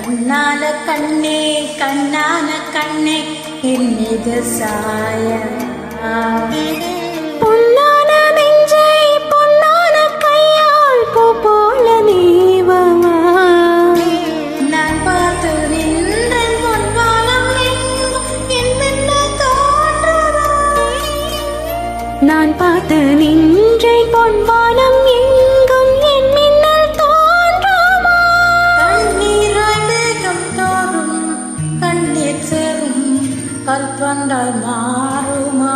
கண்ணான கண்ணே கண்ணான கண்ணே என் மீது சாயவா பொன்னான நெஞ்சை பொன்னான கையால் பூ போல நீவவா நான் பார்த்து நின்றேன் பொன்வானம் என் மின்ன தோன்றவா நான் பார்த்து நின்றேன் பொன்வானம் எங்கும் என் மின்னல் தோன்றவா கண்ணீராய் வேகம் தோறும் கண்ணீர் சேரும் கல்பந்தாய் மாறுமா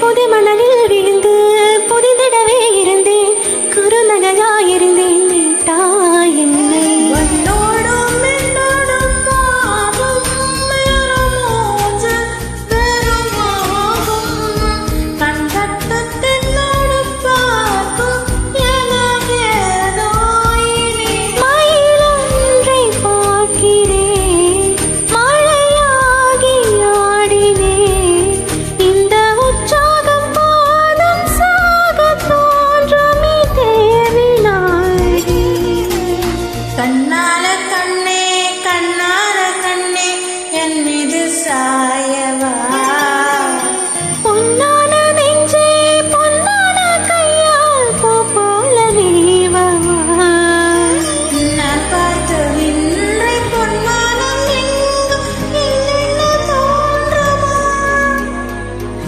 புதி மணலில் விழுந்து புதிதிடவே இருந்தேன் குறுநகையாயிருந்தேன் நீட்டா என்னை உன்னோடும் என்னோடும் மாறும் மேறமோஞ்சு வெறுமாகும் கண்டத்தென்னோடு பார்க்கும் எனக்கேதோ இனி மயிலொன்றை பார்க்கிறேன் மழையாகி ஆடினேன் கண்ணான கண்ணே கண்ணான கண்ணே என் மீது சாயவா பொன்னான நெஞ்சே பொன்னான கையால் பூ போல நீவவா நான் பார்த்து நின்றை பொன்மானம் எங்கும் என்னென்ன தோன்றவா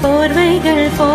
போர்வைகள் போ